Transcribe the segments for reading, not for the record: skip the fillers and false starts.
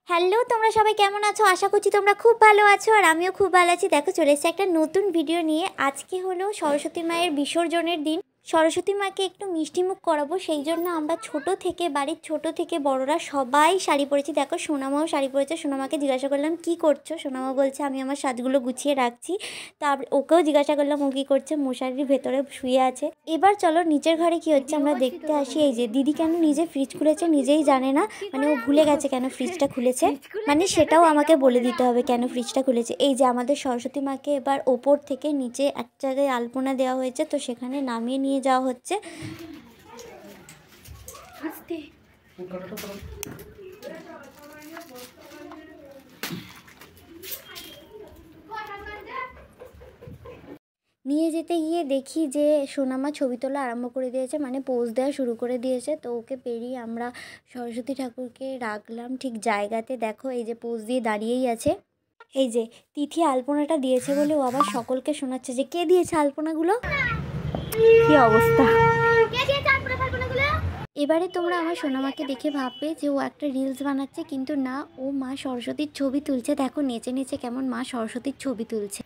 Hello, তোমরা সবাই কেমন আছো? আশা করছি তোমরা খুব ভালো আছো আর আমিও খুব ভালো আছি। দেখো, চলে এসেছি একটা নতুন ভিডিও নিয়ে। আজকে হলো সরস্বতী মায়ের বিসর্জনের দিন। সরস্বতী মাকে একটু মিষ্টিমুখ করাবো, সেই জন্য আমরা বাড়ির ছোট থেকে বড়রা সবাই শাড়ি পরেছি। দেখো, সোনামাও শাড়ি পরেছে। সোনামাকে জিজ্ঞাসা করলাম কি করছো, সোনামা বলছে আমি আমার সাজগুলো গুছিয়ে রাখছি। তারপর ওকেও জিজ্ঞাসা করলাম ও কী করছে, মশারির ভেতরে শুয়ে আছে। এবার চলো নিচের ঘরে কি হচ্ছে আমরা দেখতে আসি। এই যে দিদি কেন নিজে ফ্রিজ খুলেছে নিজেই জানে না, মানে ও ভুলে গেছে কেন ফ্রিজটা খুলেছে, মানে সেটাও আমাকে বলে দিতে হবে কেন ফ্রিজটা খুলেছে। এই যে আমাদের সরস্বতী মাকে এবার ওপর থেকে নিচে এক জায়গায় আলপনা দেওয়া হয়েছে, তো সেখানে নামিয়ে নিয়ে যাওয়া হচ্ছে। নিয়ে যেতে গিয়ে দেখি যে সোনামা ছবি তোলা আরম্ভ করে দিয়েছে, মানে পোজ দেওয়া শুরু করে দিয়েছে। তো ওকে পেরিয়ে আমরা সরস্বতী ঠাকুরকে রাখলাম ঠিক জায়গাতে। দেখো এই যে পোজ দিয়ে দাঁড়িয়েই আছে। এই যে তিথি আলপনাটা দিয়েছে বলে ও আবার সকলকে শোনাচ্ছে যে কে দিয়েছে আলপনাগুলো, কি অবস্থা। এবারে তোমরা আমার সোনামাকে দেখে ভাববে যে ও একটা রিলস বানাচ্ছে, কিন্তু না, ও মা সরস্বতীর ছবি তুলছে। দেখো নেচে নেচে কেমন মা সরস্বতীর ছবি তুলছে।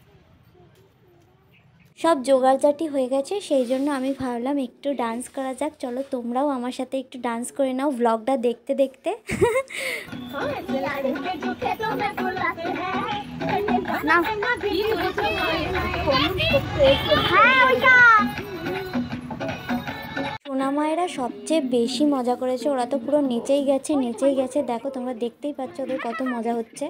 সব জোগাড়জাটি হয়ে গেছে, সেই জন্য আমি ভাবলাম একটু ডান্স করা যাক। চলো তোমরাও আমার সাথে একটু ডান্স করে নাও ব্লগটা দেখতে দেখতে। সোনামায়েরা সবচেয়ে বেশি মজা করেছে, ওরা তো পুরো নেচেই গেছে। দেখো তোমরা দেখতেই পাচ্ছ ওদের কত মজা হচ্ছে।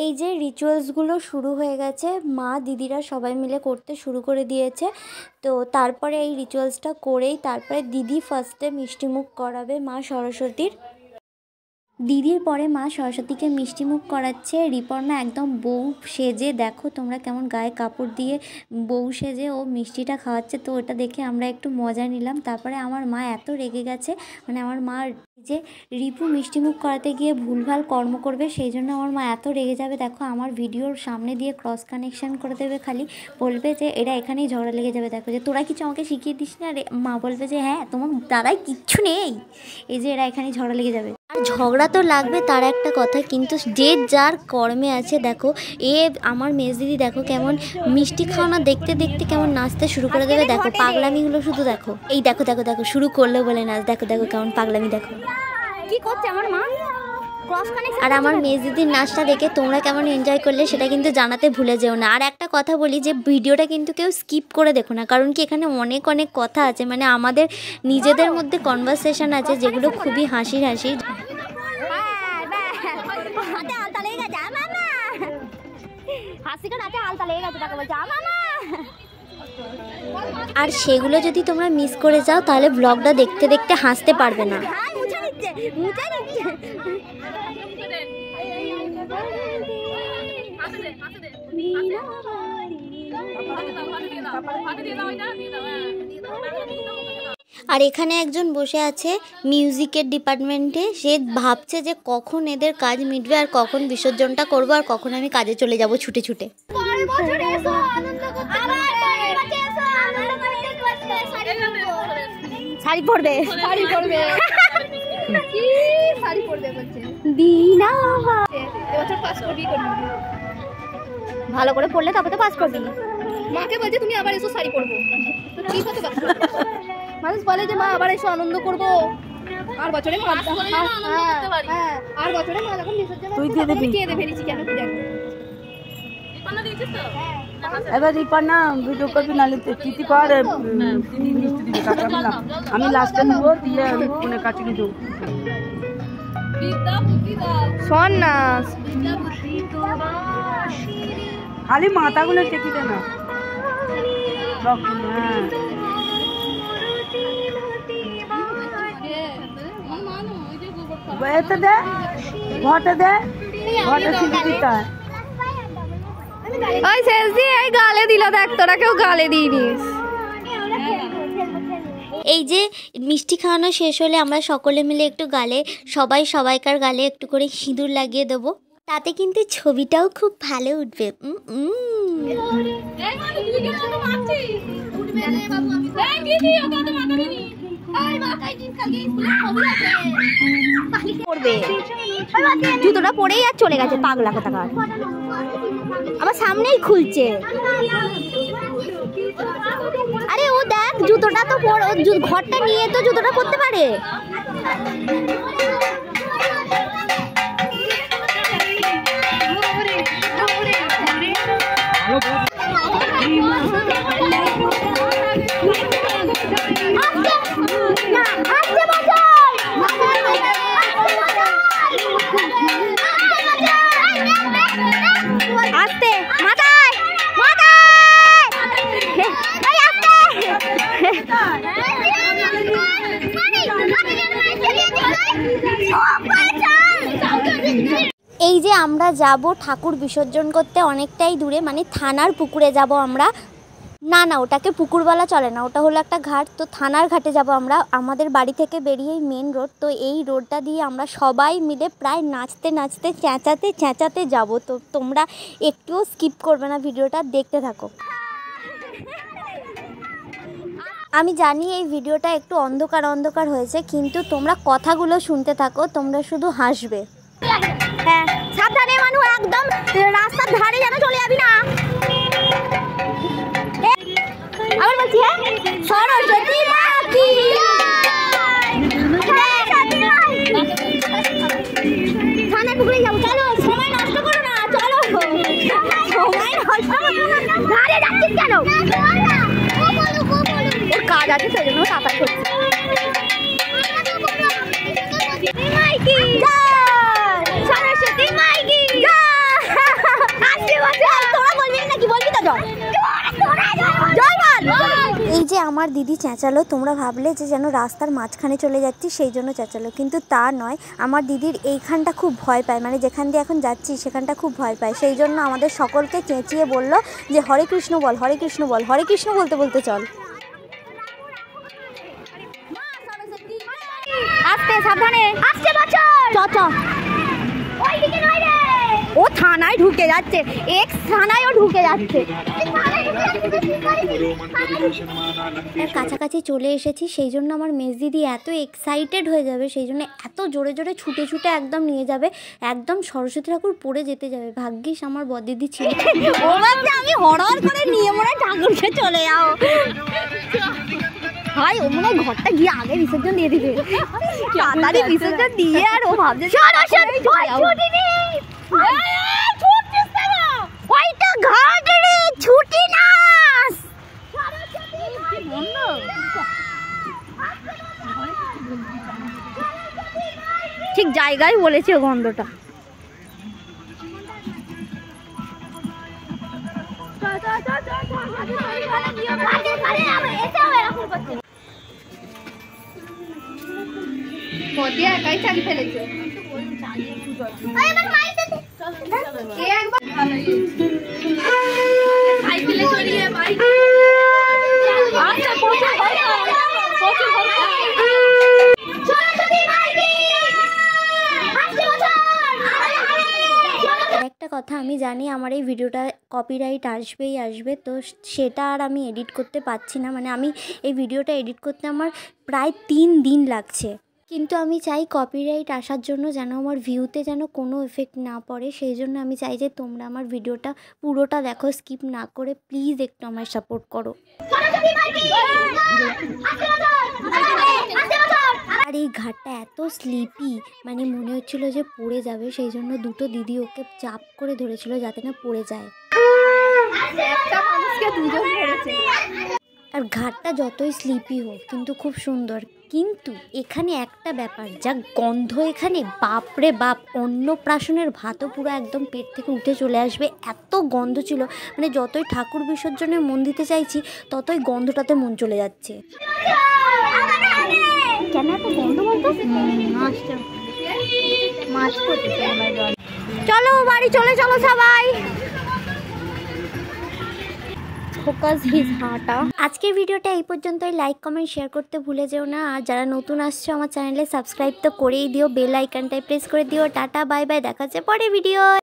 এই যে রিচুয়ালসগুলো শুরু হয়ে গেছে, মা দিদিরা সবাই মিলে করতে শুরু করে দিয়েছে। তো তারপরে এই রিচুয়ালসটা করেই তারপরে দিদি ফার্স্টে মিষ্টিমুখ করাবে মা সরস্বতীর। দিদির পরে মা সরস্বতীকে মিষ্টিমুখ করাচ্ছে রিপর্ণা একদম বউ সেজে। দেখো তোমরা কেমন গায়ে কাপড় দিয়ে বউ সেজে ও মিষ্টিটা খাওয়াচ্ছে, তো ওটা দেখে আমরা একটু মজা নিলাম। তারপরে আমার মা এত রেগে গেছে, মানে আমার মা যে রিপু মিষ্টিমুখ করাতে গিয়ে ভুলভাল কর্ম করবে, সেই জন্য আমার মা এত রেগে যাবে। দেখো আমার ভিডিওর সামনে দিয়ে ক্রস কানেকশান করে দেবে, খালি বলবে যে এরা এখানেই ঝগড়া লেগে যাবে। দেখো যে তোরা কিছু আমাকে শিখিয়ে দিস না, আর মা বলবে যে হ্যাঁ তোমার দাদাই কিচ্ছু নেই, এই যে এরা এখানেই ঝগড়া লেগে যাবে। আর ঝগড়া তো লাগবে তার একটা কথা, কিন্তু যে যার কর্মে আছে। দেখো আমার মেজ দিদি দেখো কেমন মিষ্টি খাওয়ানো দেখতে দেখতে কেমন নাচতে শুরু করে দেবে। দেখো পাগলামিগুলো শুধু দেখো, এই দেখো দেখো দেখো শুরু করলো বলে নাচ। দেখো দেখো কেমন পাগলামি, দেখো কি করছে আমার মা। আর আমার মেজ দিদির নাচটা দেখে তোমরা কেমন এনজয় করলে সেটা কিন্তু জানাতে ভুলে যেও না। আর একটা কথা বলি যে ভিডিওটা কিন্তু কেউ স্কিপ করে দেখো না, কারণ কি এখানে অনেক অনেক কথা আছে, মানে আমাদের নিজেদের মধ্যে কনভারসেশন আছে যেগুলো খুবই হাসির। আর সেগুলো যদি তোমরা মিস করে যাও তাহলে ব্লগটা দেখতে দেখতে হাসতে পারবে না। আর এখানে একজন বসে আছে মিউজিকের ডিপার্টমেন্টে, সে ভাবছে যে কখন এদের কাজ মিটবে আর কখন বিসর্জনটা করবো আর কখন আমি কাজে চলে যাব ছুটে ছুটে। শাড়ি পরবে ভালো করে পড়লে তবে তো পাস করবি। মাকে বলছে তুমি আবার এসো শাড়ি পরবো, ঠিক হতে পারছো। মানুষ বলে যে মা আবার এসো আনন্দ করবো, আর বছরে মা আর বছরে মা যখন বিসর্জন তুই দিয়ে দেবি, কে দেবে ফেলেছি কেন কি জানো। এবার রিপর্ণা ভিডিও করবি, নাহলে তিথি কর তিনি মিষ্টি দিবে কাকা। আমি লাস্টে নেবো, দিয়ে আমি ফোনে কাটিয়ে দেবো। শোন না খালি মাথাগুলো টেকি দে না। এতে দে ঘটে দে ঘটে সিঁড়ি দিতে হয়। ওই শেষ দিয়ে এই গালে দিল, দেখ তোরা কেউ গালে দিইনিস। এই যে মিষ্টি খাওয়ানো শেষ হলে আমরা সকলে মিলে একটু গালে সবাইকার গালে একটু করে সিঁদুর লাগিয়ে দেবো, তাতে কিন্তু ছবিটাও খুব ভালো উঠবে। জুতোটা পরেই আর চলে গেছে পাগলা কোথাকার, আমার সামনেই খুলছে। আরে ও দেখ জুতোটা তো ঘরটা নিয়ে তো জুতোটা পরতে পারে। আস্তে মাথায় এই যে আমরা যাব ঠাকুর বিসর্জন করতে অনেকটাই দূরে, মানে থানার পুকুরে যাব আমরা। না ওটাকে পুকুর বলা চলে না, ওটা হলো একটা ঘাট। তো থানার ঘাটে যাব আমরা, আমাদের বাড়ি থেকে বেরিয়েই মেন রোড। তো এই রোডটা দিয়ে আমরা সবাই মিলে প্রায় নাচতে নাচতে চেঁচাতে যাব। তো তোমরা একটুও স্কিপ করবে না, ভিডিওটা দেখতে থাকো। আমি জানি এই ভিডিওটা একটু অন্ধকার হয়েছে, কিন্তু তোমরা কথাগুলো শুনতে থাকো, তোমরা শুধু হাসবে। হ্যাঁ সাবধানে মানু, একদম রাস্তার ধারে যেন চলে যাবি না। আবার বলছি, হ্যাঁ সরস্বতী মা কি থানার পুকুরে যাবো। চলো সময় নষ্ট করো না, চলো সময় নষ্ট ধারে যাচ্ছিস কেন? ওর কাজ আছে সেই জন্য সাঁতার করছে। এই যে আমার দিদি চেঁচালো, তোমরা ভাবলে যে যেন রাস্তার মাঝখানে চলে যাচ্ছি সেই জন্য চেঁচালো, কিন্তু তা নয়। আমার দিদির এইখানটা খুব ভয় পায়, মানে যেখান দিয়ে এখন যাচ্ছি সেখানটা খুব ভয় পায়, সেই জন্য আমাদের সকলকে চেঁচিয়ে বলল যে হরে কৃষ্ণ বল, হরে কৃষ্ণ বল, হরে কৃষ্ণ বলতে বলতে চল। আস্তে সাবধানে, আস্তে বাঁচো। ও থানায় ঢুকে যাচ্ছে, থানায়ও ঢুকে যাচ্ছে। কাছাকাছি চলে এসেছি, সেই জন্য আমার মেজদিদি এত এক্সাইটেড হয়ে যাবে, সেই জন্য এত জোরে ছুটে একদম নিয়ে যাবে, একদম সরস্বতী ঠাকুর পড়ে যেতে যাবে। ভাগ্যিস আমার বড়দিদি ছিল। ও ভাবছে আমি হড়হড় করে নিয়ে মনে ঠাকুরকে চলে যাও। ভাই ও মনে হয় ঘরটা গিয়ে আগে বিসর্জন দিয়ে দিবে, তাড়াতাড়ি বিসর্জন দিয়ে। আর ও ভাবছে ওইটা ঘাট রে, ছুটি নাস। ঠিক জায়গায় বলেছে গন্ধটা। একাই চালি ফেলেছে। একটা কথা আমি জানি আমার এই ভিডিওটা কপিরাইট আসবে, তো সেটা আর আমি এডিট করতে পারছি না। মানে আমি এই ভিডিওটা এডিট করতে আমার প্রায় 3 দিন লাগছে, কিন্তু আমি চাই কপিরাইট আসার জন্য যেন আমার ভিউতে যেন কোনো এফেক্ট না পড়ে। সেই জন্য আমি চাই যে তোমরা আমার ভিডিওটা পুরোটা দেখো, স্কিপ না করে। প্লিজ একটু আমায় সাপোর্ট করো। আর এই ঘাটটা এত স্লিপি, মানে মনে হচ্ছিল যে পড়ে যাবে, সেই জন্য দুটো দিদি ওকে চাপ করে ধরেছিল যাতে না পড়ে যায়। আর ঘাটটা যতই স্লিপি হোক কিন্তু খুব সুন্দর। কিন্তু এখানে একটা ব্যাপার, যা গন্ধ এখানে, বাপরে বাপ, অন্নপ্রাশনের ভাতও পুরো একদম পেট থেকে উঠে চলে আসবে, এত গন্ধ ছিল। মানে যতই ঠাকুর বিসর্জনে মন দিতে চাইছি ততই গন্ধটাতে মন চলে যাচ্ছে। কেন এত গন্ধ বলতো? চলো বাড়ি চলে চলো সবাই। আজকের ভিডিওটা এই পর্যন্তই। লাইক কমেন্ট শেয়ার করতে ভুলে যেও না। আর যারা নতুন আসছো আমার চ্যানেলে সাবস্ক্রাইব তো করেই দিও, বেল আইকনটায় প্রেস করে দিও। টাটা বাই বাই, দেখা হচ্ছে পরের ভিডিও।